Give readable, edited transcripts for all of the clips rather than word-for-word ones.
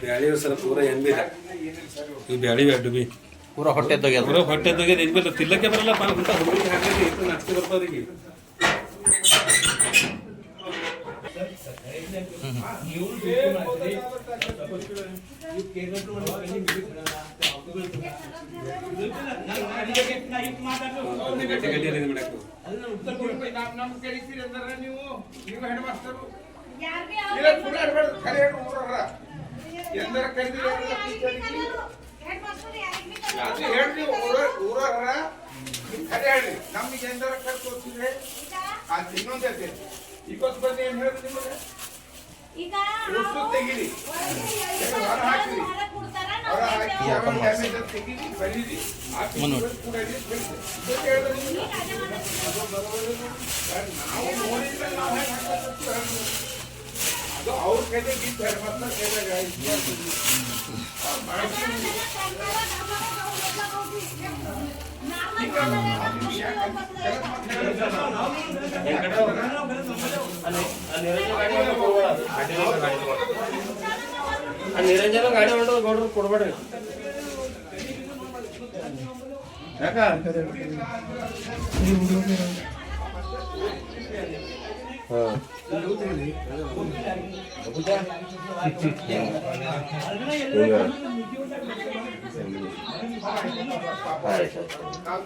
ಬ್ಯಾಳಿ ಸರ ಪೂರ ಎಣ್ಣೆ ಈ ಬ್ಯಾಳಿ ಅಡ್ಡು ಬಿ ಪೂರ ಹೊಟ್ಟೆ ತೆಗೆದು ಪೂರ ಹೊಟ್ಟೆ ತೆಗೆದು ಇನ್ಮೇಲೆ ತಿಲ್ಲಕ್ಕೆ ಬರಲ್ಲ ಅಂತ ಹುಡುಗಿ ಹಾಕಿ ಎಷ್ಟು ನಾಚಿಕೆ ಬರ್ತದೆ ಹೇಳ್ರಿ ಊರವ್ರ ಖರೆ ಹೇಳ್ರಿ ನಮ್ಗೆ ಎಂದಾರ ಕರ್ತು ಹೋಗ್ತಿದ್ರೆ ಅದು ಇನ್ನೊಂದು ಹೇಳ್ತೇನೆ ಈಗೋಸ್ ಬಂದು ಏನ್ ಹೇಳಿದ್ರು ನಿಮಗೆ ಉಸು ತೆಗೀರಿ ಹೊರ ಹಾಕಿರಿ ಹೊರ ಹಾಕಿ ಆಮೇಲೆ ಡ್ಯಾಮೇಜ್ ತೆಗೀರಿ ಬರೀರಿ ನಾವು ನೋಡಿದ್ರೆ ನಾವು ಅದು ಅವ್ರ ಕೈಗೆ ಗೀತ ಧರ್ಮಸ್ಥಳ ಕೈದಾಗ ನಿರಂಜನ ಗಾಡಿ ಹೊಂಟದ ಗೌಡ್ರು ಕೊಡ್ಬೇಡ್ರಿ ಯಾಕ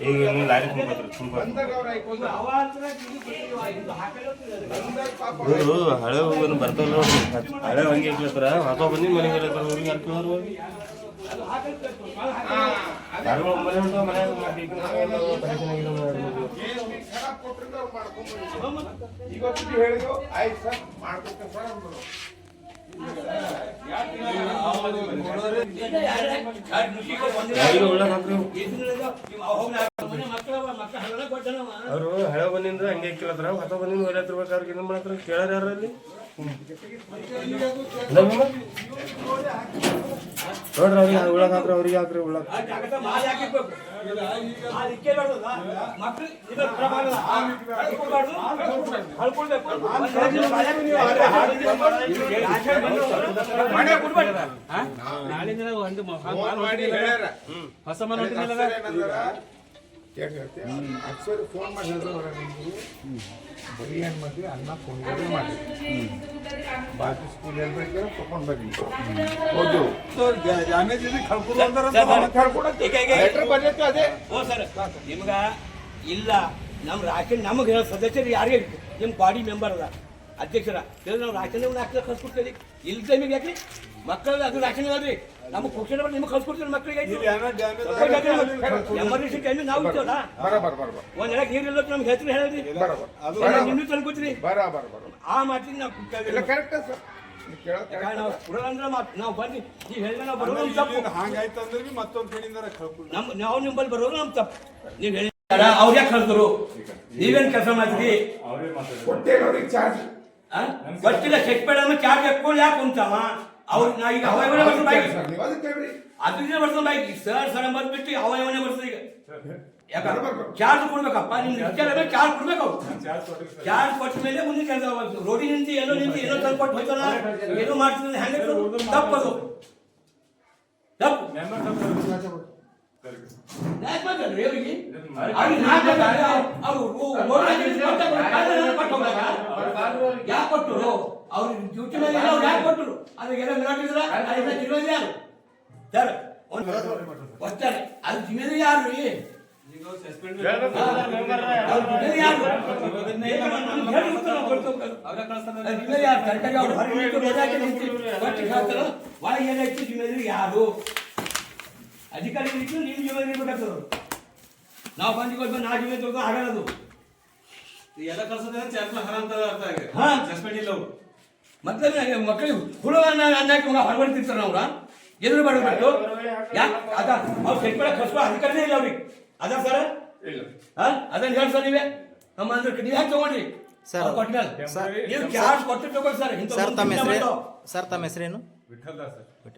ಈಗ ಲಾರಿ ಹಳೆ ಹೋಗೋದು ಬರ್ತಾವ ನೋಡ್ರಿ ಹಳೆ ಹಂಗೆ ಇರ್ಲತ್ತಾರ ಹೊಸ ಬಂದಿ ಮನೆಗೆ ಇರ್ಲತ್ತಾರ ಊರಿಗೆ ಹಾಕಿದ್ರು ಮನೆ ಉಂಟು ಹೇಳಿದ್ರು ಆಯ್ತು ಸರ್ ಮಾಡ್ಕೊಡ್ತೇವೆ ಸರ್ ಅವರು ಹಳೆ ಬಂದಿಂದ ಹಂಗೆ ಕೇಳತ್ರ ಹೊಸ ಬಂದಿಂದ ಒಯ್ಲತ್ತಿರ್ಬೇಕಾದ್ರೆ ಏನ್ ಮಾಡತ್ರ ಕೇಳಾರ ಯಾರಲ್ಲಿ ನೋಡ್ರಿ ಅವ್ರಿಗೆ ಉಳಕ್ ಹಾಕ್ರಿ ಅವ್ರಿಗೆ ಹಾಕ್ರಿ ಉಳಕ್ ಹೊಸ ಮನೆ ಅಕ್ಸರ್ ಫೋನ್ ಮಾಡಿ ಹೇಳಿದವರ ನಿಮಗೆ ಬರೀ ಏನು ಮಾಡ್ತೀವಿ ಅನ್ನ ಕೊಂಡ್ರೆ ಮಾಡಿ ಬಾಕಿ ಸ್ಕೂಲ್ ಹೇಳ್ಬೇಕಾದ್ರೆ ತಗೊಂಡು ಬನ್ನಿ ಹೌದು ಡ್ಯಾಮೇಜ್ ಇದೆ ಅದೇ ಓ ಸರ್ ನಿಮ್ಗ ಇಲ್ಲ ನಮ್ಮ ರಾಶನ್ ನಮಗೆ ಹೇಳೋ ಸದಸ್ಯರು ಯಾರಿಗೆ ನಿಮ್ಮ ಬಾಡಿ ಮೆಂಬರ್ ಅದ ಅಧ್ಯಕ್ಷರ ಹೇಳಿ ನಾವು ರಾಶನ್ ಹಾಕಿ ಕಳ್ಸ್ಕೊಡ್ತೀವಿ ಇಲ್ಲ ಟೈಮಿಗೆ ಯಾಕ್ರಿ ಮಕ್ಕಳು ಅದು ರಾಶನ್ ಹೇಳ್ರಿ ನಮಗೆ ಪುಕ್ಷಣ ನಿಮ್ಗೆ ಕಳ್ಸ್ಕೊಡ್ತೀವಿ ಮಕ್ಕಳಿಗೆ ಎಮರ್ಜೆನ್ಸಿ ಟೈಮಿಗೆ ನಾವು ಇರ್ತೇವಲ್ಲ ಒಂದ್ ಎಡಕ್ಕೆ ನೀರು ಇಲ್ಲ ನಮ್ಗೆ ಹೆಸರು ಹೇಳಿದ್ರಿ ನಿನ್ನೂ ತಂದ್ಕೊತೀರಿ ಆ ಮಾತಿಗೆ ನಾವು ಕರೆಕ್ಟ್ ಸರ್ ನಾವು ಕೊಡೋದಂದ್ರೆ ನಾವು ಬನ್ನಿ ನೀವು ಹೇಳಿದ್ರೆ ನಾವು ಬರೋದು ತಪ್ಪು ಹಾಗಾಯ್ತಂದ್ರೆ ಮತ್ತೊಂದು ಕಡೆಯಿಂದ ನಾವು ನಿಮ್ಮಲ್ಲಿ ಬರೋದು ನಮ್ಮ ತಪ್ಪು ನೀವು ಹೇಳಿ ಅವ್ರು ಯಾಕೆ ಕಳ್ತರು ನೀವೇನು ಕೆಲಸ ಮಾಡ್ತೀರಿ ಚಾರ್ಜ್ ಗೊತ್ತಿಲ್ಲ ಚೆಕ್ ಬೇಡ ಚಾರ್ಜ್ ಹಾಕೊಂಡು ಯಾಕೆ ಕುಂತಾವ ಅವ್ರು ನಾ ಈಗ ಅವಯವನೇ ಬರ್ಸೋ ಬೈಕ್ ಅದರಿಂದ ಬರ್ಸೋ ಬೈಕ್ ಸರ್ ಬಂದ್ಬಿಟ್ಟು ಅವಯವನೇ ಬರ್ಸೋದು ಈಗ ಯಾಕಂದ್ರೆ ಚಾರ್ಜ್ ಕೊಡ್ಬೇಕಪ್ಪ ನಿಮ್ಗೆ ವಿಚಾರ ಚಾರ್ಜ್ ಕೊಡ್ಬೇಕು ಅವ್ರು ಚಾರ್ಜ್ ಕೊಟ್ಟ ಮೇಲೆ ಮುಂದೆ ಕೆಲಸ ರೋಡಿ ನಿಂತು ಏನೋ ತಂದು ಕೊಟ್ಟು ಹೋಯ್ತಾನ ಏನೋ ಮಾಡ್ತಿದ್ರೆ ಹೆಂಗೆ ತಪ್ಪದು ತಪ್ಪು ಯಾಕೆ ಕೊಟ್ಟರು ಅವ್ರು ಡ್ಯೂಟಿ ಮೇಲೆ ಯಾಕೆ ಕೊಟ್ಟರು ಅದಕ್ಕೆಲ್ಲ ಮಿರಾಟಿದ್ರ ಜಿಮ್ಮೆದಾರಿ ಯಾರು ಸರ್ ಬರ್ತಾರೆ ಅದು ಜಿಮ್ಮೆದಾರಿ ಯಾರು ಯಾರು ಅಧಿಕಾರಿ ನಿಮ್ ಜಿಮ್ಮೆದಾರಿ ಬೇಕಾಗ್ತದ ನಾವು ಬಂದು ನಾ ಜಿಮ್ಮೆದಾರಿ ಆಗಲ್ಲದು ಎಲ್ಲ ಕಳ್ಸೋದ್ರೆ ಹರ ಅಂತ ಅರ್ಥ ಆಗಿದೆ ಸಸ್ಪೆಂಡ್ ಇಲ್ಲ ಅವರು ಮತ್ತೆ ಮಕ್ಕಳಿಗೆ ಹುಳ ಅನ್ನಕ್ಕೆ ಹೊರಬಡ್ತಿರ್ತಾರೆ ಅವ್ರ ಎದುರು ಮಾಡಬೇಕು ಯಾಕೆ ಅದ ಅವ್ರು ಚೆಕ್ ಮಾಡಕ್ ಕಳ್ಸೋ ಅಧಿಕಾರನೇ ಇಲ್ಲ ಅವ್ರಿಗೆ ಅದ ಸರ್ ಅದನ್ನ ಹೇಳಿ ಸರ್ ನೀವೇ ನಮ್ಮ ಅಂದ್ರೆ ನೀವು ಯಾಕೆ ತಗೊಂಡ್ರಿ ಸರ್, ಅವ್ರು ಕೊಟ್ಟಿಲ್ಲ. ಸರ್, ನೀವು ಚಾರ್ಜ್ ಕೊಟ್ಟು ತಗೊಳ್ಳಿ ಸರ್. ಇಂಥ ಸರ್ ತಮ್ಮ ಮುಂದಿನ ಹೆಸರು ಬಂದು. ಸರ್ ತಮ್ಮ ಹೆಸರೇನು? ವಿಠಲ್ ದಾಸ್ ಸರ್.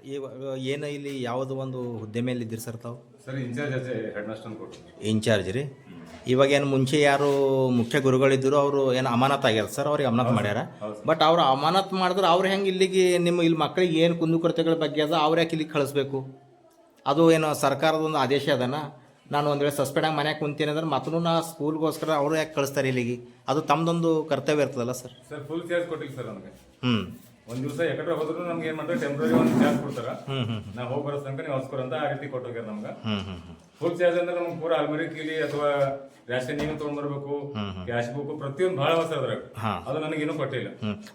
ಏನು ಇಲ್ಲಿ ಯಾವುದು ಒಂದು ಹುದ್ದೆ ಮೇಲೆ ಇದ್ದೀರಿ ಸರ್ ತಾವು? ಸರ್ ಇನ್ಚಾರ್ಜ್ ಅಷ್ಟೇ ಹೆಡ್ ಮಾಸ್ಟರ್ ಕೊಟ್ಟು. ಇನ್ಚಾರ್ಜ್ ರೀ. ಇವಾಗ ಏನು ಮುಂಚೆ ಯಾರು ಮುಖ್ಯ ಗುರುಗಳಿದ್ದರು ಅವರು ಏನು ಅಮಾನತ್ ಆಗ್ಯಾರ ಸರ್, ಅವ್ರಿಗೆ ಅಮಾನತ್ ಮಾಡ್ಯಾರ. ಬಟ್ ಅವ್ರು ಅಮಾನತ್ ಮಾಡಿದ್ರೆ ಅವ್ರು ಹೆಂಗೆ ಇಲ್ಲಿಗೆ ನಿಮ್ಮ ಇಲ್ಲಿ ಮಕ್ಕಳಿಗೆ ಏನು ಕುಂದುಕೊರತೆಗಳ ಬಗ್ಗೆ ಅದ ಅವ್ರು ಯಾಕೆ ಇಲ್ಲಿಗೆ ಕಳಿಸ್ಬೇಕು? ಅದು ಏನು ಸರ್ಕಾರದ ಒಂದು ಆದೇಶ ಅದನ. ನಾನು ಒಂದು ವೇಳೆ ಸಸ್ಪೆಂಡ್ ಆಗಿ ಮನೆಯಾಗ ಕುಂತೀನಿ ಅಂದ್ರೆ ಮತ್ತೂ ನಾ ಸ್ಕೂಲ್ಗೋಸ್ಕರ ಅವರು ಯಾಕೆ ಕಳಿಸ್ತಾರೆ ಇಲ್ಲಿಗೆ? ಅದು ತಮ್ಮದೊಂದು ಕರ್ತವ್ಯ ಇರ್ತದಲ್ಲ ಸರ್. ಸರ್ ಫುಲ್ ಚಾರ್ಜ್ ಕೊಟ್ಟಿಲ್ಲ ಸರ್ ನನಗೆ. ಒಂದು ದಿವಸ ಯಾಕಂದ್ರೆ ಹೋದ್ರು ನಮ್ಗೆ ಏನು ಮಾಡ್ತಾರೆ ಟೆಂಪ್ರರಿ ಒಂದು ಚಾರ್ಜ್ ಕೊಡ್ತಾರ. ನಾವು ಹೋಗಿ ಬರೋ ತನಕ ನೀವು ಹೊಸ್ಕೊರ ಅಂತ ಆ ರೀತಿ ಕೊಟ್ಟೋಗ್ಯಾರ ನಮ್ಗೆ. ಫುಲ್ ಚಾರ್ಜ್ ಅಂದ್ರೆ ನಮ್ಗೆ ಪೂರ ಅಲ್ಮರಿ ಕೀಲಿ ಅಥವಾ ರೇಷನ್ ನೀವು ತೊಗೊಂಡ್ಬರ್ಬೇಕು, ಕ್ಯಾಶ್ ಬುಕ್ ಪ್ರತಿಯೊಂದು ಭಾಳ ಹೊಸ ಅದ್ರಾಗ. ಅದು ನನಗೇನು ಕೊಟ್ಟಿಲ್ಲ.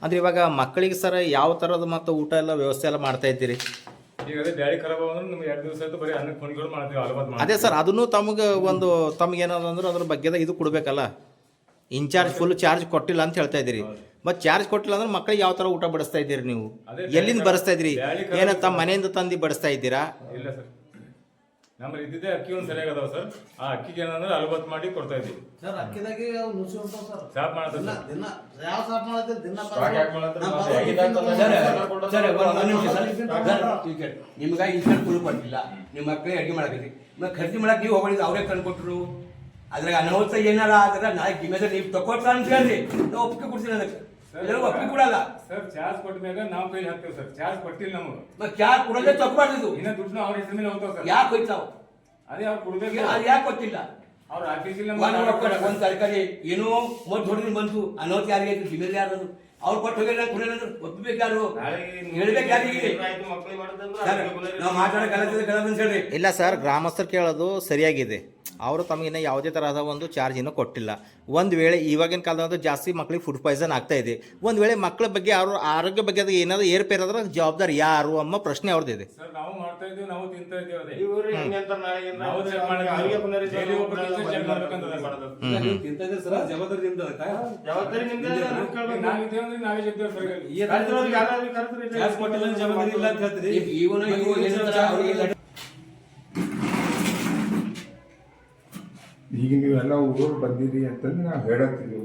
ಅಂದ್ರೆ ಇವಾಗ ಮಕ್ಕಳಿಗೆ ಸರ್ ಯಾವ ಥರದ ಮತ್ತು ಊಟ ಎಲ್ಲ ವ್ಯವಸ್ಥೆ ಎಲ್ಲ ಮಾಡ್ತಾ ಇದ್ದೀರಿ? ಈಗ ಅದೇ ಬ್ಯಾಳಿ ಖರಾಬ್ ಅಂದ್ರೆ ನಮ್ಗೆ 2 ದಿವಸ ಆಯ್ತು ಬರೀ ಅನ್ನಕ್ಕೆ ಫೋನ್ಗಳು ಮಾಡ್ತೀವಿ, ಅಲಬಾದ್ ಮಾಡ್ತೀವಿ. ಅದೇ ಸರ್, ಅದನ್ನು ತಮಗೆ ಒಂದು ತಮ್ಗೆ ಏನದಂದ್ರೆ ಅದ್ರ ಬಗ್ಗೆ ಇದು ಕೊಡಬೇಕಲ್ಲ. ಇನ್ಚಾರ್ಜ್ ಫುಲ್ ಚಾರ್ಜ್ ಕೊಟ್ಟಿಲ್ಲ ಅಂತ ಹೇಳ್ತಾ ಇದ್ದೀರಿ. ಮತ್ತು ಚಾರ್ಜ್ ಕೊಟ್ಟಿಲ್ಲ ಅಂದ್ರೆ ಮಕ್ಕಳಿಗೆ ಯಾವ ಥರ ಊಟ ಬಡಿಸ್ತಾ ಇದ್ದೀರಿ ನೀವು? ಎಲ್ಲಿಂದ ಬಡಿಸ್ತಾ ಇದ್ದೀರಿ? ಏನೋ ತಮ್ಮ ಮನೆಯಿಂದ ತಂದು ಬಡಿಸ್ತಾ ಇದ್ದೀರಾ? ಇಲ್ಲ ಸರ್, ನಮ್ಮಲ್ಲಿ ಇದ್ದಿದ್ದೆ ಅಕ್ಕಿ ಒಂದು ಸರಿಯಾಗಿ ಅದಾವ ಸರ್. ಆ ಅಕ್ಕಿಗೆ ಏನಂದ್ರೆ ಅಲಬಾತ್ ಮಾಡಿ ಕೊಡ್ತಾ ಇದ್ದೀವಿ ಸರ್. ಅಕ್ಕಿದಾಗೆ ನುಸಿ ಉಂಟಾವ ಸರ್. ಸಾಫ್ ಮಾಡ್ತಾರೆ ದಿನ ದಿನ ಯಾವ ಸಾಫ್ ಮಾಡ್ತೀರಿ? ದಿನ ಸರ್ ಒಂದು ನಿಮಿಷ ಸರ್. ನಿಮ್ಗೆ ಇನ್ಸಲ್ಟ್ ಫುಲ್ ಕೊಟ್ಟಿಲ್ಲ, ನಿಮ್ಮ ಮಕ್ಕಳಿಗೆ ಅಡುಗೆ ಮಾಡಕೈತಿ. ಮತ್ತೆ ಖರ್ಚು ಮಾಡಕ್ಕೆ ನೀವು ಹೋಗಿದ್ದು ಅವರೇ ತಂದು ಕೊಟ್ಟರು. ಅದ್ರಾಗ ಅನಾಹುತ ಏನಾರ ಆದ್ರೆ ನಾಳೆ ಜಿಮ್ಮೆದಾರಿ ನೀವು ತಗೊಳ್ತಾ ಅಂತ ಹೇಳಿ ನಾವು ಒಪ್ಪಿಗೆ ಕೊಡ್ತೀನಿ. ಅದಕ್ಕೆ ಒಪ್ಪಿಗೆ ಕೊಡಲ್ಲ ಸರ್. ಚಾರ್ಜ್ ಕೊಟ್ಟ ಮ್ಯಾಗ ನಾವು ಕೈ ಹಾಕ್ತೇವೆ ಸರ್. ಚಾರ್ಜ್ ಕೊಟ್ಟಿಲ್ಲ ನಮಗೆ. ಮತ್ತೆ ಚಾರ್ಜ್ ಕೊಡೋದೇ ತಪ್ಪಬಾರ್ದು. ಇನ್ನ ದುಡ್ಡು ಅವ್ರ ಹೆಸರು ಮೇಲೆ ಹೋಗ್ತಾವ ಸರ್. ಯಾಕೆ ಹೋಯ್ತಾವ? ಅದೇ ಅವ್ರು ಕೊಡ್ಬೇಕು. ಅದು ಯಾಕೆ ಗೊತ್ತಿಲ್ಲ? ಅವ್ರು ಆಫೀಸಿಲ್ಲ ಒಂದು ತರಕಾರಿ ಏನೋ ಮೊದಲು ಹೊಡೆದು ಬಂತು, ಅನಾಹುತ ಯಾರಿಗೆ ಆಯ್ತು, ಜಿಮ್ಮೆದಾರಿ ಯಾರದು? ಅವ್ರು ಕೊಟ್ಟು ಹೋಗಿ ನಾನು ಕುಡಿಯೋದಂದ್ರೆ ಒಪ್ಪಬೇಕು ಯಾರು? ಹೇಳ್ಬೇಕು ಯಾರಿಗೆ? ನಾವು ಮಾತಾಡೋ ಗಲತ್ ಹೇಳ್ರಿ. ಇಲ್ಲ ಸರ್, ಗ್ರಾಮಸ್ಥರು ಕೇಳೋದು ಸರಿಯಾಗಿದೆ. ಅವರು ತಮಗಿನ್ನ ಯಾವುದೇ ತರಹದ ಒಂದು ಚಾರ್ಜ್ ಇನ್ನೂ ಕೊಟ್ಟಿಲ್ಲ. ಒಂದು ವೇಳೆ ಇವಾಗಿನ ಕಾಲದಂತೂ ಜಾಸ್ತಿ ಮಕ್ಕಳಿಗೆ ಫುಡ್ ಪಾಯ್ಸನ್ ಆಗ್ತಾ ಇದೆ. ಒಂದು ವೇಳೆ ಮಕ್ಕಳ ಬಗ್ಗೆ ಅವ್ರ ಆರೋಗ್ಯ ಬಗ್ಗೆ ಅದು ಏನಾದರೂ ಏರ್ಪೇರಾದ್ರೆ ಜವಾಬ್ದಾರಿ ಯಾರು ಅನ್ನೋ ಪ್ರಶ್ನೆ ಅವ್ರದ್ದಿದೆ. ಸರ್. ನಾವು ಮಾಡ್ತಾ ಇದ್ದೀವಿ, ನಾವು ತಿಂತಾ ಇದ್ದೀವಿ. ಅದೇ ಇವ್ರು ಹೆಂಗೆ ಅಂತಾರೆ ನಾಳೆ ನಾವು ಚೆಕ್ ಮಾಡ್ಬೇಕಂತಂದ್ರೆ ತಿಂತಾ ಸರ್. ಜವಾಬ್ದಾರಿ ನಿಮ್ದು. ಜವಾಬ್ದಾರಿ ನಿಮ್ದು. ನಾವಿದ್ದೇವೆ ಅಂದ್ರೆ ನಾವೇ చెప్తారు ಸರ್. ಚಾರ್ಜ್ ಕೊಟ್ಟಿಲ್ಲ ಜವಾಬ್ದಾರಿ ಇಲ್ಲ ಅಂತ ಹೇಳ್ತೀರಿ. ಈಗ ನೀವೆಲ್ಲ ಊರು ಬಂದಿರಿ ಅಂತಂದ್ರೆ ನಾವು ಹೇಳತ್ತೀವಿ.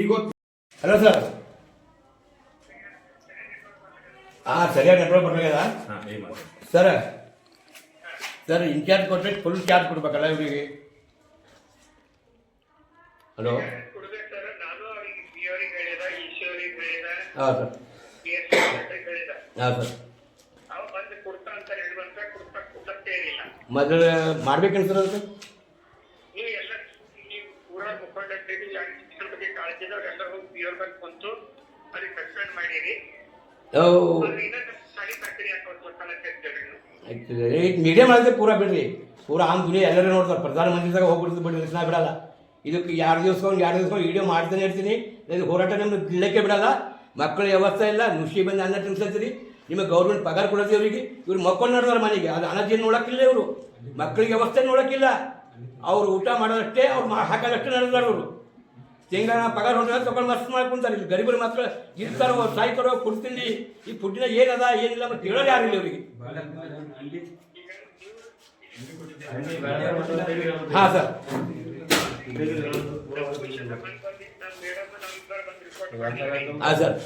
ಈಗ ಹಲೋ ಸರ್. ಸರಿಯಾಗಿ ನೆಟ್ವರ್ಕ್ ಬರಬೇಕಲ್ಲ ಸರ್. ಸರ್ ಇನ್ಚಾರ್ಜ್ ಕೊಟ್ಟರೆ ಫುಲ್ ಚಾರ್ಜ್ ಕೊಡ್ಬೇಕಲ್ಲ ಇವರಿಗೆ? ಹಲೋ. ಹಾಂ ಸರ್. ಹಾಂ ಸರ್. ಮೊದಲು ಮಾಡ್ಬೇಕೇನು ಸರ್ ಅದಕ್ಕೆ? ಮೀಡಿಯಮ್ ಆದ್ರೆ ಪೂರಾ ಬಿಡ್ರಿ. ಪೂರಾ ಆಮ್ ದುನಿಯಾ ಎಲ್ಲರೂ ನೋಡ್ತಾರೆ. ಪ್ರಧಾನಮಂತ್ರಿದಾಗ ಹೋಗ್ಬಿಡ್ತು ಬಿಡ್ರಿ, ನಾ ಬಿಡಲ್ಲ. ಇದಕ್ಕೆ 2 ದಿವಸ ವಿಡಿಯೋ ಮಾಡ್ತಾನೆ ಇರ್ತೀನಿ. ಇದು ಹೋರಾಟ ನಮ್ಗೆ ಬಿಡಲಿಕ್ಕೆ ಬಿಡಲ್ಲ. ಮಕ್ಕಳ ವ್ಯವಸ್ಥೆ ಇಲ್ಲ, ನುಷಿ ಬಂದು ಅನ್ನ ತಿನ್ಸತ್ತೀರಿ. ನಿಮಗೆ ಗೌರ್ಮೆಂಟ್ ಪಗಾರ ಕೊಡೋದು ಇವರಿಗೆ. ಇವ್ರು ಮಕ್ಕಳು ನಡೆದಾರೆ ಮನೆಗೆ, ಅದು ಅನಜಿಯನ್ನು ನೋಡೋಕ್ಕಿಲ್ಲ. ಇವರು ಮಕ್ಕಳಿಗೆ ವ್ಯವಸ್ಥೆ ನೋಡೋಕ್ಕಿಲ್ಲ. ಅವ್ರು ಊಟ ಮಾಡೋದಷ್ಟೇ, ಅವ್ರು ಹಾಕೋದಷ್ಟೇ ನಡೆದಾರೆ. ಅವರು ತಿಂಗಳ ಪಗಾರ ಹೊಂದ ತಗೊಂಡು ಮಸ್ತ್ ಮಾಡ್ಕೊಂತಾರೆ. ಇಲ್ಲಿ ಗರೀಬರು ಮಾತ್ರ ಇರ್ತಾರೋ ಸಾಯ್ತಾರೋ ಕೊಡ್ತೀನಿ. ಈ ಫುಡ್ಡಿನ ಏನದ ಏನಿಲ್ಲ ಮತ್ತೆ ಹೇಳೋದು ಯಾರಿಲ್ಲ ಇವರಿಗೆ. ಹಾಂ ಸರ್. ಹಾಂ ಸರ್.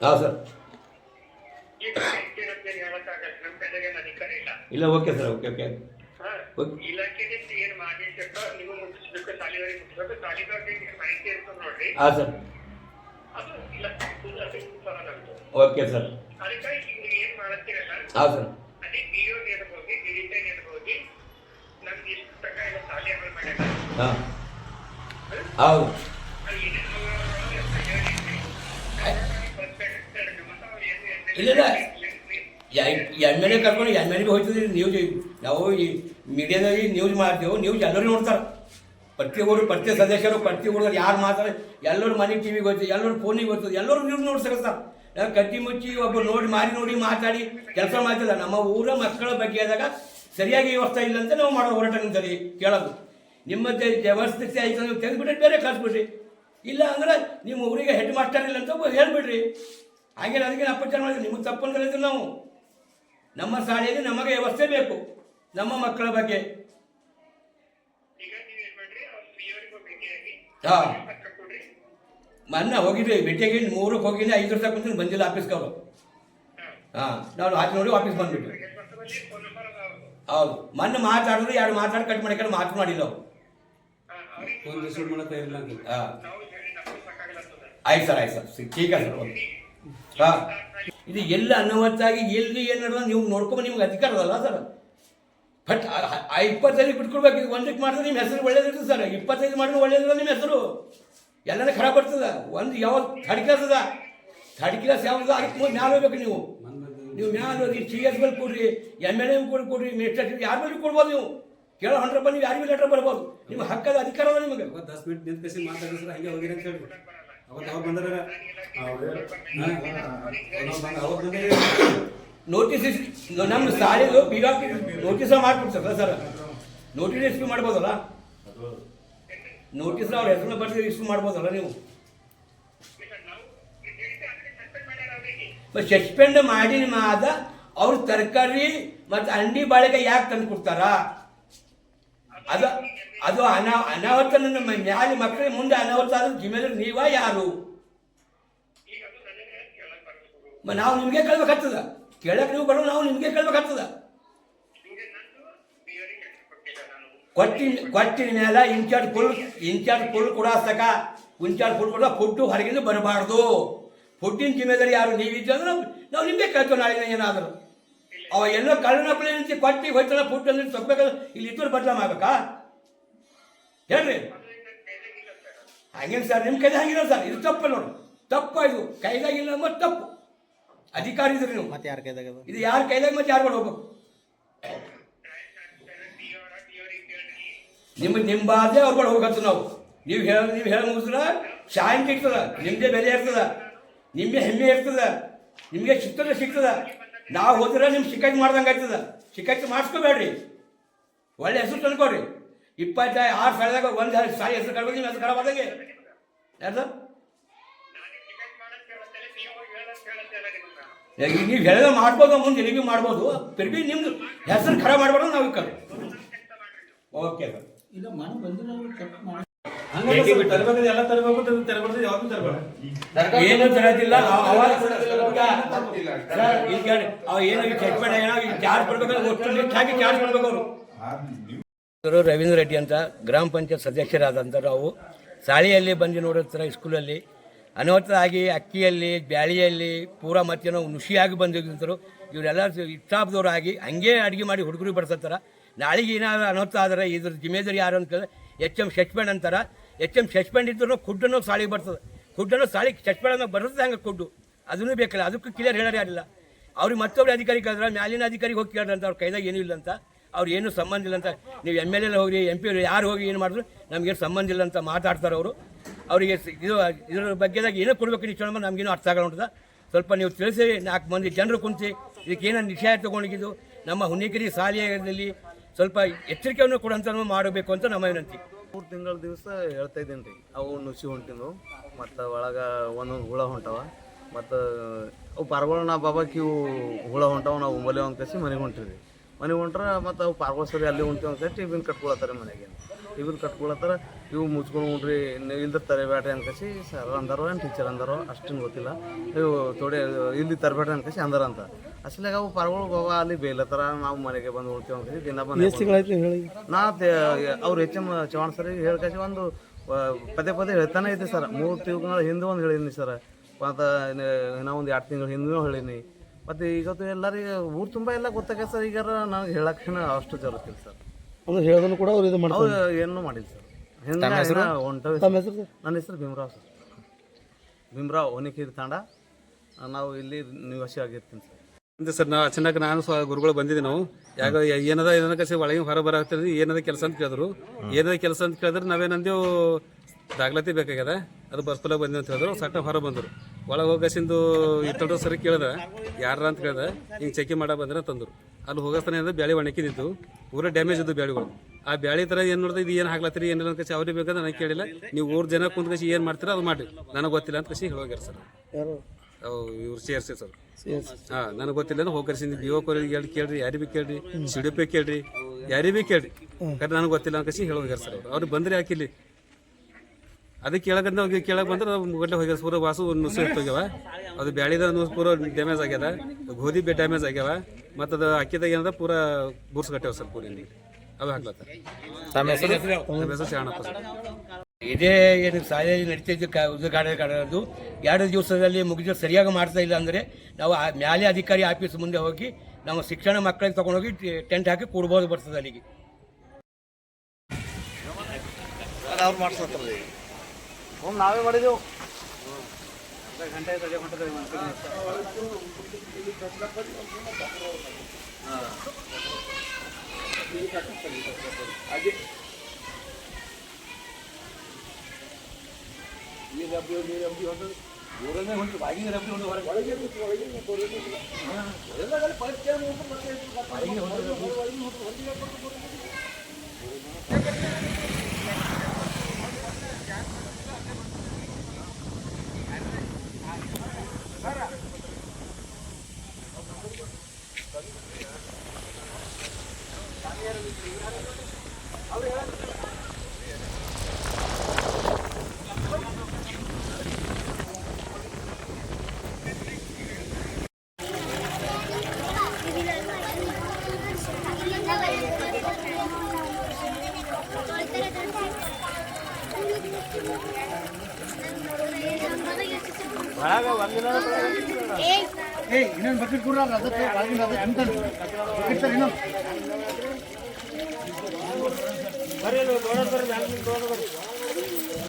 ಹಾಂ ಸರ್. ಇಲ್ಲ, ಓಕೆ ಸರ್. Okay okay. ಹಾಂ ಸರ್. Okay sir. ಹಾಂ ಸರ್. ಹಾಂ ಹೌದು. ಇಲ್ಲ ಎಮ್ಮೆಲೆ ಕರ್ಕೊಂಡು ಎಮ್ಮೆಲೆಗೆ ಹೋಗ್ತದೆ ನ್ಯೂಸ್. ನಾವು ಈ ಮೀಡಿಯಾದಲ್ಲಿ ನ್ಯೂಸ್ ಮಾಡ್ತೇವೆ. ನ್ಯೂಸ್ ಎಲ್ಲರೂ ನೋಡ್ತಾರೆ. ಪ್ರತಿ ಸದಸ್ಯರು ಪ್ರತಿ ಹುಡುಗರು ಯಾರು ಮಾತಾಡ ಎಲ್ಲರೂ ಮನೆಗೆ ಟಿವಿಗೆ ಹೋಗ್ತದೆ, ಎಲ್ಲರೂ ಫೋನಿಗೆ ಹೋಗ್ತದೆ, ಎಲ್ಲರೂ ನ್ಯೂಸ್ ನೋಡ್ಸಕತ್ತಾರೆ. ಕಟ್ಟಿ ಮುಚ್ಚಿ ಒಬ್ಬರು ನೋಡಿ ಮಾತಾಡಿ ಕೆಲಸ ಮಾಡ್ತಿಲ್ಲ. ನಮ್ಮ ಊರ ಮಕ್ಕಳ ಬಗ್ಗೆ ಆದಾಗ ಸರಿಯಾಗಿ ವ್ಯವಸ್ಥೆ ಇಲ್ಲ ಅಂತ ನಾವು ಮಾಡೋ ಹೋರಾಟ ನಿಂತರಿ ಕೇಳೋದು. ನಿಮ್ಮ ವ್ಯವಸ್ಥೆ ಆಯ್ತು ನೀವು ತೆಗೆದುಬಿಟ್ರೆ ಬೇರೆ ಕಳಿಸ್ಬಿಡ್ರಿ. ಇಲ್ಲ ಅಂದ್ರೆ ನಿಮ್ಮ ಊರಿಗೆ ಹೆಡ್ ಮಾಸ್ಟರ್ ಇಲ್ಲ ಅಂತ ಹೇಳ್ಬಿಡ್ರಿ. ಹಾಗೇನು ಅದಕ್ಕೆ ಅಪಚಾರ ಮಾಡಿದ್ರೆ ನಿಮಗೆ ತಪ್ಪು ಅಂತ ಹೇಳಿದ್ರು ನಾವು. ನಮ್ಮ ಶಾಲೆಯಲ್ಲಿ ನಮಗೆ ವ್ಯವಸ್ಥೆ ಬೇಕು. ನಮ್ಮ ಮಕ್ಕಳ ಬಗ್ಗೆ ಹಾಂ ಮೊನ್ನೆ ಹೋಗಿದ್ವಿ ಭೇಟಿಯಾಗಿ 3ಕ್ಕೆ ಹೋಗಿನಿ 5 ವರ್ಷ ಕುಂತೀನಿ ಬಂದಿಲ್ಲ ಆಫೀಸ್ಗೆ ಅವರು. ಹಾಂ ನಾವು ಹಾಕಿ ನೋಡಿ ವಾಪಸ್ ಬಂದ್ಬಿಟ್ವಿ. ಹೌದು ಮೊನ್ನೆ ಮಾತಾಡಿದ್ರು 2 ಮಾತಾಡಿ ಕಟ್ ಮಾಡಿ ಮಾತು ಮಾಡಿಲ್ಲ ಅವರು. ಹಾಂ ಆಯ್ತು ಸರ್ ಠೀಕ ಸರ್. ಹಾಂ ಇದು ಎಲ್ಲ ಅನವತ್ತಾಗಿ ಎಲ್ಲಿ ಏನು ನಡೆದ ನೀವು ನೋಡ್ಕೊಂಡು ನಿಮ್ಗೆ ಅಧಿಕಾರ ಅಲ್ಲ ಸರ್. ಬಟ್ 25 ಬಿಟ್ಕೊಡ್ಬೇಕು. ಇದು 1ಕ್ಕೆ ಮಾಡಿದ್ರೆ ನಿಮ್ಮ ಹೆಸರು ಒಳ್ಳೇದಿರ್ತದೆ ಸರ್. 25 ಮಾಡಿದ್ರೆ ಒಳ್ಳೇದಿಲ್ಲ ನಿಮ್ಮ ಹೆಸರು. ಎಲ್ಲನೇ ಖರಾಬ್ ಬರ್ತದೆ. ಒಂದು ಯಾವ್ದು ಥರ್ಡ್ ಕ್ಲಾಸ್ ಯಾವ್ದು ಅದಕ್ಕೆ ಮ್ಯಾಲೆ ಹೋಗ್ಬೇಕು ನೀವು ಮ್ಯಾಲೆ ಹೋಗಿ CS ಮೇಲೆ ಕೊಡ್ರಿ, MLA ಕೊಡ್ರಿ, ಮಿನಿಸ್ಟರ್ ಯಾರ ಮೇಲೆ ಕೊಡ್ಬೋದು. ನೀವು ಕೇಳೋ 100 ರೂಪಾಯಿ ನೀವು ಯಾರ ಮೇಲೆ ಲೆಟರ್ ಬರ್ಬೋದು. ನಿಮ್ಮ ಹಕ್ಕದ ಅಧಿಕಾರ ಅದ ನಿಮಗೆ. 10 ಮಿನಿಟ್ ನಿಂತ್ಕೇಸಿ ಮಾತಾಡಿದ್ರೆ ಹಂಗೆ ಹೋಗಿರಿ ಅಂತ ಹೇಳಿ ಅವತ್ತು ಅವ್ರು ಬಂದಾರ ನೋಟಿಸ್ ನಮ್ಮ ಸಾಲಿದು ನೋಟಿಸ ಮಾಡ್ಕೊಡ್ತಾರೆ ಸರ್. ನೋಟಿಸ್ ಇಶ್ಯೂ ಮಾಡ್ಬೋದಲ್ಲ, ನೋಟಿಸ್ ಅವ್ರ ಹೆಸರನ್ನ ಬರ್ಸಿ ಇಶ್ಯೂ ಮಾಡ್ಬೋದಲ್ಲ ನೀವು. ಸಸ್ಪೆಂಡ್ ಮಾಡಿ ಆದ ಅವ್ರು ತರಕಾರಿ ಮತ್ತು ಅಂಡಿ ಬಾಳೆಕಾಯಿ ಯಾಕೆ ತಂದು ಕೊಡ್ತಾರ? ಅದು ಅನಾಹುತ ನನ್ನ ಮ್ಯಾಲೆ ಮಕ್ಕಳಿಗೆ ಮುಂದೆ ಅನಾಹುತ ಆದ್ರೆ ಜಿಮ್ಮೆದಾರಿ ನೀವ ಯಾರು? ನಾವು ನಿಮಗೆ ಕೇಳ್ಬೇಕಾಗ್ತದ. ಕೇಳಕ್ಕೆ ನೀವು ಬರೋ ನಾವು ನಿಮಗೆ ಕೇಳ್ಬೇಕಾಗ್ತದ. ಕೊಟ್ಟಿನ ಮೇಲೆ ಇನ್ಚಾರ್ಜ್ ಫುಲ್ ಕೊಡಾಸ್ತಕ ಫುಡ್ಡು ಹೊರಗಿಂದ ಬರಬಾರ್ದು. ಫುಡ್ಡಿನ ಜಿಮ್ಮೆದಾರಿ ಯಾರು ನೀವಿದ್ದ ಅಂದ್ರೆ ನಾವು ನಿಮಗೆ ಕೇಳ್ತೇವೆ. ನಾಳಿನ ಏನಾದರೂ ಅವ ಎಲ್ಲೋ ಕಳ್ಳನಪ್ಪಳೆ ನಿಂತು ಕೊಟ್ಟಿ ಹೋಯ್ತಲ್ಲ ಫುಡ್ ಅಂದ್ರೆ ತಗೋಬೇಕಾದ್ರೆ ಇಲ್ಲಿ ಇದ್ದವ್ರು ಬದಲಾಮ್ ಆಗ್ಬೇಕಾ ಹೇಳ್ರಿ? ಹಂಗೇನು ಸರ್ ನಿಮ್ಮ ಕೈದಾಗ ಹಂಗಿಲ್ಲ ಸರ್. ಇದು ತಪ್ಪು ನೋಡಿ, ತಪ್ಪು. ಇದು ಕೈದಾಗಿಲ್ಲ ಮತ್ತು ತಪ್ಪು. ಅಧಿಕಾರಿ ಇದ್ರಿ ನೀವು. ಮತ್ತೆ ಯಾರ ಕೈದಾಗ ಇದು ಯಾರ ಕೈದಾಗ ಮತ್ತೆ ಯಾರು ಹೋಗ್ಬೇಕು? ನಿಮ್ಮ ಬಾಧೆ ಅವ್ರ ಬಳಿ ಹೋಗತ್ತು ನಾವು. ನೀವು ಹೇಳ ಮುಗಿಸ್ರ ಶಾಂತಿ ಇರ್ತದ, ನಿಮ್ಮದೇ ಬೆಲೆ ಇರ್ತದ, ನಿಮಗೆ ಹೆಮ್ಮೆ ಇರ್ತದ, ನಿಮಗೆ ಸಿಗ್ತದ. ನಾವು ಹೋದ್ರೆ ನಿಮ್ಗೆ ಶಿಕಾಯತ್ ಮಾಡ್ದಂಗೆ ಆಗ್ತದ. ಶಿಕಾಯತ್ ಮಾಡಿಸ್ಕೋಬೇಡ್ರಿ, ಒಳ್ಳೆ ಹೆಸರು ತಂದ್ಕೊಡ್ರಿ. 26 ಸಾಲಿದಾಗ ಒಂದು ಸಾಲಿ ಹೆಸರು ಕಳ್ಬೋದು. ನಿಮ್ಮ ಹೆಸರು ಖರಾಬ್ ಆದಂಗೆ ಯಾರು ಸರ್? ನೀವು ಹೇಳಿದ್ರೆ ಮಾಡ್ಬೋದು, ಮುಂದೆ ಎಲ್ಲಿಗೂ ಮಾಡ್ಬೋದು. ತಿರ್ಗಿ ನಿಮ್ದು ಹೆಸರು ಖರಾಬ್ ಮಾಡ್ಬಾರ್ದು ನಾವು ಕಲ್. Okay sir. ಇಲ್ಲ ಮನೆ ಬಂದಿರೋರು ಕಟ್ ಮಾಡಿ ಎಲ್ಲ ತರಬೇಕು ಯಾವ್ದು ತರಬೇಕು ಏನು ತರೋದಿಲ್ಲ. ಏನು ಚೆಕ್ ಮಾಡಿ ಚಾರ್ಜ್ ಕೊಡ್ಬೇಕಂದ್ರೆ ಒಟ್ಟು ಲಿಸ್ಟ್ ಹಾಕಿ ಚಾರ್ಜ್ ಕೊಡ್ಬೇಕು ಅವರು. ರವೀಂದ್ರ ರೆಡ್ಡಿ ಅಂತ ಗ್ರಾಮ ಪಂಚಾಯತ್ ಸದಸ್ಯರಾದಂಥ ನಾವು ಶಾಲೆಯಲ್ಲಿ ಬಂದು ನೋಡಿರ್ತಾರೆ. ಸ್ಕೂಲಲ್ಲಿ ಅನಾಹುತ ಆಗಿ ಅಕ್ಕಿಯಲ್ಲಿ ಬ್ಯಾಳಿಯಲ್ಲಿ ಪೂರಾ ಮತ್ತೇನೋ ನುಷಿಯಾಗಿ ಬಂದಿದ್ರು. ಇವರೆಲ್ಲ ಸ್ಟಾಫ್ದವ್ರು ಆಗಿ ಹಂಗೆ ಅಡುಗೆ ಮಾಡಿ ಹುಡುಗರಿಗೆ ಬಡ್ಸತ್ತಾರ. ನಾಳೆಗೆ ಏನಾದ್ರು ಅನಾಹುತ ಆದರೆ ಇದ್ರ ಜಿಮ್ಮೆದಾರಿ ಯಾರು ಅಂತ HM ಸಸ್ಪೆಂಡ್ ಅಂತಾರೆ. HM ಸಸ್ಪೆಂಡ್ ಇದ್ರೂ ಖುಡ್ಡನ್ನು ಸಾಲಿಗೆ ಬರ್ತದೆ. ಖುಡ್ಡನ್ನು ಸಾಲಿಗೆ ಸಸ್ಪೆಂಡ್ ಬರ್ತದೆ. ಹಂಗೆ ಖುಡ್ಡು ಅದನ್ನು ಬೇಕಲ್ಲ. ಅದಕ್ಕೂ ಕ್ಲಿಯರ್ ಹೇಳೋರು ಯಾರಿಲ್ಲ. ಅವ್ರಿಗೆ ಮತ್ತೊಬ್ಬರು ಅಧಿಕಾರಿ ಕೇಳಿದ್ರೆ ಮ್ಯಾಲಿನ ಅಧಿಕಾರಿಗೆ ಹೋಗಿ ಕೇಳ್ರಂತ. ಅವ್ರ ಕೈದಾಗ ಏನೂ ಇಲ್ಲ ಅಂತ, ಅವ್ರು ಏನೂ ಸಂಬಂಧ ಇಲ್ಲ ಅಂತ. ನೀವು MLA ಹೋಗಿ MP ಯಾರು ಹೋಗಿ ಏನು ಮಾಡಿದ್ರು ನಮಗೇನು ಸಂಬಂಧ ಇಲ್ಲ ಅಂತ ಮಾತಾಡ್ತಾರೆ ಅವರು. ಅವರಿಗೆ ಇದ್ರ ಬಗ್ಗೆದಾಗ ಏನೋ ಕೊಡ್ಬೇಕು ನೀವು ನಮಗೇನು ಅರ್ಥ ಆಗಲ್ಲ. ಸ್ವಲ್ಪ ನೀವು ತಿಳಿಸಿ 4 ಮಂದಿ ಜನರು ಕುಂತು ಇದಕ್ಕೇನೋ ನಿಶ್ಚಯ ತೊಗೊಂಡಿದ್ದು ನಮ್ಮ ಹುನ್ನಿಕೆರೆ ಶಾಲೆಯಲ್ಲಿ ಸ್ವಲ್ಪ ಎಚ್ಚರಿಕೆಯನ್ನು ಕೊಡುವಂತ ಮಾಡಬೇಕು ಅಂತ ನಮ್ಮ ವಿನಂತಿ. 3 ತಿಂಗಳ ದಿವಸ ಹೇಳ್ತಾ ಇದ್ದೀನಿ ರೀ. ಅವು ನುಸಿ ಹೊಂಟಿದ್ವು ಮತ್ತು ಒಳಗೆ ಒಂದೊಂದು ಹುಳ ಹೊಂಟವ ಮತ್ತು ಅವು ಪಾರ್ಗಳು ನಾ ಬಾಬಾಕಿ ಇವು ಹುಳ ಹೊಂಟವ. ನಾವು ಉಂಬಲೆ ಒಂದು ಕಸಿ ಮನೆಗೆ ಹೊಂಟಿರಿ. ಮನೆಗೆ ಹೊಂಟ್ರೆ ಮತ್ತು ಅವು ಪಾರ್ಗಳು ಸರಿ ಅಲ್ಲಿ ಹೊಂಟಿವಿ ಅಂತ ಟಿಫಿನ್ ಕಟ್ಕೊಳತ್ತಾರೆ. ಮನೆಗೆ ಟಿಫಿನ್ ಕಟ್ಕೊಳತ್ತಾರ. ಇವು ಮುಚ್ಕೊಂಡು ಉಂಡ್ರಿ ನೀವು ಇಲ್ದ ತರಬೇಡ್ರಿ ಅನ್ಕಸಿ ಸರ್ ಅಂದಾರೋ ಏನು ಟೀಚರ್ ಅಂದಾರೋ ಅಷ್ಟೇನು ಗೊತ್ತಿಲ್ಲ. ಇವು ಥೋಡೆ ಇಲ್ಲಿ ತರಬೇಡ್ರಿ ಅನ್ಕಸಿ ಅಂದಾರ ಅಂತ. ಅಸಲಾಗ ಅವು ಪಾರ್ಗಳು ಬಾಬಾ ಅಲ್ಲಿ ಬೇಯ್ಲತ್ತಾರ. ನಾವು ಮನೆಗೆ ಬಂದು ಉಳ್ತೀವಿ ಅನ್ಕಸಿ ದಿನ ಬಂದು ನಾ ಅವ್ರು HM ಚವಾಣ್ ಸರ್ ಹೇಳ್ಕಸಿ ಒಂದು ಪದೇ ಹೇಳ್ತಾನೆ ಐತೆ ಸರ್. 3 ತಿಂಗಳ ಹಿಂದೆ ಒಂದು ಹೇಳಿನಿ ಸರ್. ಮತ್ತು ಇನ್ನೂ ಒಂದು 2 ತಿಂಗಳ ಹಿಂದೂ ಹೇಳಿನಿ. ಮತ್ತು ಇವತ್ತು ಎಲ್ಲರಿಗೆ ಊರು ತುಂಬ ಎಲ್ಲ ಗೊತ್ತಾಗ ಸರ್. ಈಗ ನನಗೆ ಹೇಳಕ್ಕೆ ಅಷ್ಟು ಜರುತ್ತಿಲ್ಲ ಸರ್. ಅಂದ್ರೆ ಹೇಳೋದನ್ನು ಕೂಡ ಅವ್ರು ಇದು ಮಾಡ್ತಾರೆ. ಅವ್ರು ಏನೂ ಮಾಡಿಲ್ಲ ಸರ್. ಹೊಂಟವೆ. ನನ್ನ ಹೆಸರು ಭೀಮರಾವ್ ಸರ್. ಭೀಮರಾವ್ ಹೊನ್ನಿಕೆರೆ ತಾಂಡ. ನಾವು ಇಲ್ಲಿ ನಿವಾಸಿ ಆಗಿರ್ತೀನಿ ಸರ್. ಅಂತೆ ಸರ್. ನಾವು ಚೆನ್ನಾಗಿ ನಾನು ಗುರುಗಳು ಬಂದಿದ್ದೆ. ನಾವು ಯಾಕೆ ಏನದ ಕಸಿ ಒಳಗೆ ಹೊರ ಬರಾಗ್ತದೆ. ಏನದ ಕೆಲಸ ಅಂತ ಕೇಳಿದ್ರು. ಏನದ ಕೆಲಸ ಅಂತ ಕೇಳಿದ್ರೆ ನಾವೇನಂದೇವು ದಾಖಲಾತಿ ಬೇಕಾಗ್ಯದ ಅದು ಬರ್ಸ್ಕೊಳಕ್ಕೆ ಬಂದಿ ಅಂತ ಹೇಳಿದ್ರು. ಸಟ್ಟ ಹೊರ ಬಂದರು. ಒಳಗೆ ಹೋಗಸಿಂದು ಇತ್ತಲ್ರು ಸರಿ ಕೇಳಿದೆ ಯಾರ ಅಂತ ಕೇಳಿದೆ. ಹಿಂಗೆ ಚೆಕಿ ಮಾಡೋ ಬಂದ್ರೆ ತಂದರು. ಅಲ್ಲಿ ಹೋಗೋಸ್ತಾನೆ ಅಂದ್ರೆ ಬ್ಯಾಳಿ ಒಣಕಿದ್ದು ಪೂರ ಡ್ಯಾಮೇಜ್ ಇದ್ದು ಬ್ಯಾಳಿಗಳು. ಆ ಬ್ಯಾಳಿ ಥರ ಏನು ನೋಡಿದ್ರೆ ಇದು ಏನು ಹಾಕ್ಲತ್ತೀರಿ ಏನಿಲ್ಲ ಅಂತ ಕಸಿ ಅವ್ರಿಗೆ ಬೇಕಾದ್ರೆ ನನಗೆ ಕೇಳಿಲ್ಲ. ನೀವು 3 ಜನ ಕುಂತ ಕಸಿ ಏನು ಮಾಡ್ತೀರಾ ಅದು ಮಾಡಿ ನನಗೆ ಗೊತ್ತಿಲ್ಲ ಅಂತ ಕಸಿ ಹೇಳೋಗ್ಯಾರ ಸರ್. ಇವ್ರು ಸೇರ್ಸಿ ಸರ್ ಹಾಂ ನನಗೆ ಗೊತ್ತಿಲ್ಲ ಹೋಗಿ ಕರ್ಸಿಂದ ಬಿ ಒ ಕೋರಿಗೆ ಕೇಳ್ರಿ ಯಾರಿಗೆ ಭೀ ಕೇಳ್ರಿ ಸಿ ಡಿ ಪಿ ಕೇಳ್ರಿ ಯಾರಿಗೆ ಭೀ ಕೇಳ್ರಿ ಯಾಕಂದ್ರೆ ನನಗೆ ಗೊತ್ತಿಲ್ಲ ಅಂತ ಹೇಳಿ ಹೋಗ್ಯಾರ ಸರ್ ಅವ್ರಿಗೆ ಬಂದ್ರೆ ಯಾಕಿಲ್ಲಿ ಅದಕ್ಕೆ ಕೇಳಕಂತ ಕೇಳಕ್ಕೆ ಬಂದ್ರೆ ನಾವು ಮುಗಟ್ಲೆ ಹೋಗ್ಯಾರ ಪೂರ ವಾಸು ನುಸು ಹೋಗ್ಯಾವ ಅದು ಬ್ಯಾಳಿದ ಪೂರ ಡ್ಯಾಮೇಜ್ ಆಗ್ಯದ ಗೋಧಿ ಡ್ಯಾಮೇಜ್ ಆಗ್ಯಾವ ಮತ್ತು ಅದು ಅಕ್ಕಿದಾಗ ಏನದ ಪೂರ ಬುರ್ಸ್ ಕಟ್ಟ್ಯಾವ ಸರ್ ಪೂರ ಇಲ್ಲಿ ಅವು ಹಾಕ್ಲತ್ತ ತಮ್ಮ ಹೆಸರು ನಮ್ಮ ಹೆಸರು ಶಾಣಪ್ಪ ಸರ್ ಇದೇ ಏನು ಶಾಲೆ ನಡೀತಿದ್ದು ಉದ್ಘಾಟನೆ 2 ದಿವಸದಲ್ಲಿ ಮುಗಿದ ಸರಿಯಾಗಿ ಮಾಡ್ತಾ ಇಲ್ಲ ಅಂದರೆ ನಾವು ಮ್ಯಾಲೆ ಅಧಿಕಾರಿ ಆಫೀಸ್ ಮುಂದೆ ಹೋಗಿ ನಾವು ಶಿಕ್ಷಣ ಮಕ್ಕಳಿಗೆ ತೊಗೊಂಡೋಗಿ ಟೆಂಟ್ ಹಾಕಿ ಕೊಡ್ಬೋದು ಬರ್ತದೆ ಅಲ್ಲಿಗೆ. ಅವ್ರು ಮಾಡ್ಸತ್ತಾರೆ ನಾವೇ ಮಾಡಿದೆವು ಇನ್ನೊಂದು ಬಕೆಟ್ ಕೂಡ ಅದಕ್ಕೆ ಇನ್ನೊಂದು